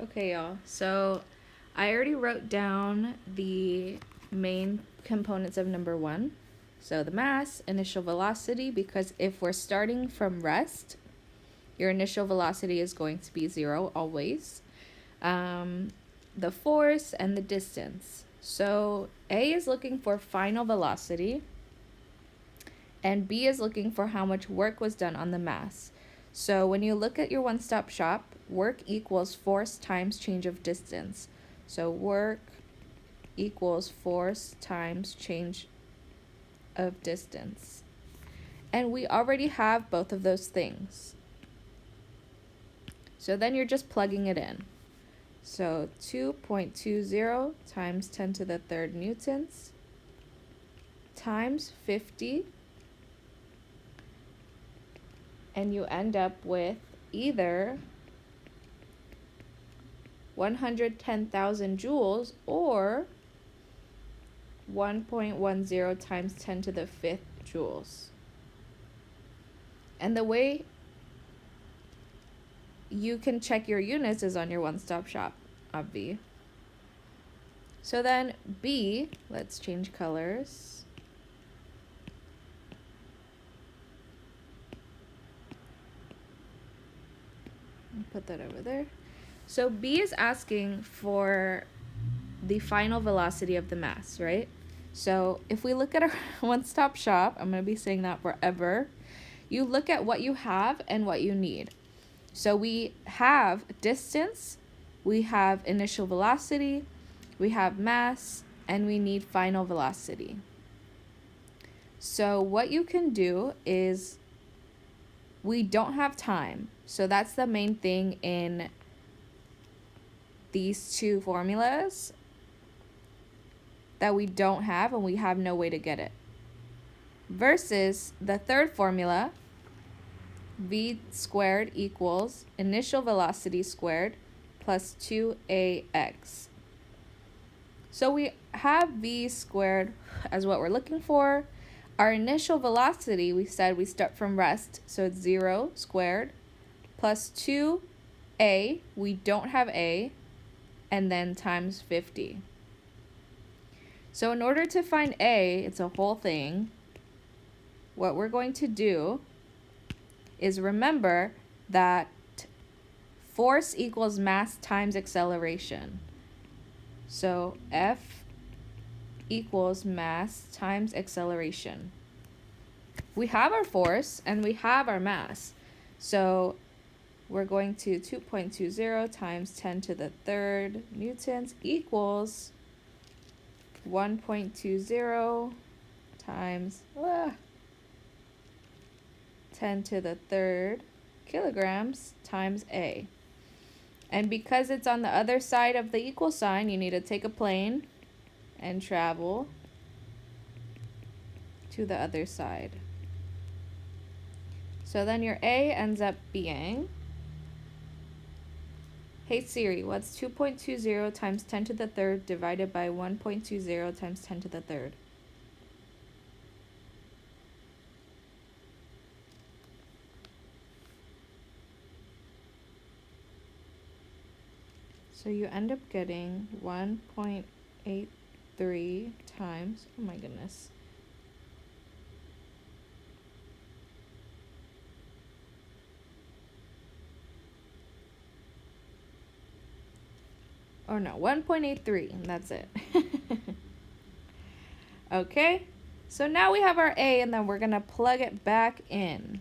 Okay, y'all. So I already wrote down the main components of number one. So the mass, initial velocity, because if we're starting from rest, your initial velocity is going to be 0 always. The force and the distance. So A is looking for final velocity, and B is looking for how much work was done on the mass. So when you look at your one-stop shop, work equals force times change of distance. So work equals force times change of distance. And we already have both of those things. So then you're just plugging it in. So 2.20 times 10 to the third newtons times 50. And you end up with either 110,000 joules or 1.10 times 10 to the fifth joules. And the way you can check your units is on your one-stop shop of V. So then B, let's change colors. Put that over there. So B is asking for the final velocity of the mass, right? So if we look at our one-stop shop, I'm going to be saying that forever, you look at what you have and what you need. So we have distance, we have initial velocity, we have mass, and we need final velocity. So what you can do is, we don't have time. So that's the main thing in these two formulas that we don't have, and we have no way to get it. Versus the third formula, v squared equals initial velocity squared plus 2ax. So we have v squared as what we're looking for. Our initial velocity, we said we start from rest, so it's 0 squared plus 2a, we don't have a, and then times 50. So in order to find a, it's a whole thing. What we're going to do is remember that force equals mass times acceleration. So F equals mass times acceleration. We have our force and we have our mass. So we're going to 2.20 times 10 to the third newtons equals 1.20 times 10 to the third kilograms times A. And because it's on the other side of the equal sign, you need to take a plane and travel to the other side. So then your A ends up being, hey Siri, what's 2.20 times 10 to the third divided by 1.20 times 10 to the third? So you end up getting 1.83 times, oh my goodness. Oh no, 1.83, and that's it. Okay, so now we have our A, and then we're gonna plug it back in.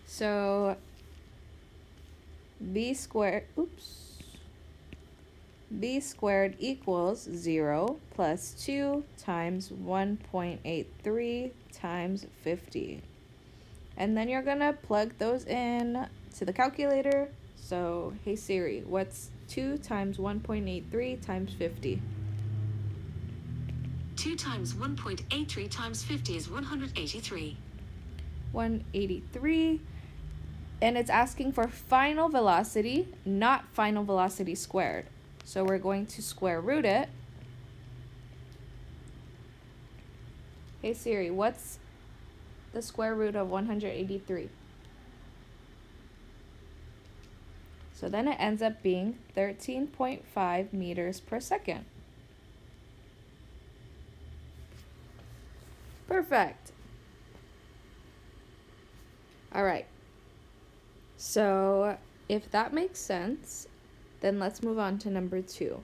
So b squared equals 0 plus 2 times 1.83 times 50. And then you're gonna plug those in to the calculator. So, hey Siri, what's 2 times 1.83 times 50? 2 times 1.83 times 50 is 183. 183. And it's asking for final velocity, not final velocity squared. So we're going to square root it. Hey Siri, what's the square root of 183? So then it ends up being 13.5 meters per second. Perfect. All right. So if that makes sense, then let's move on to number 2.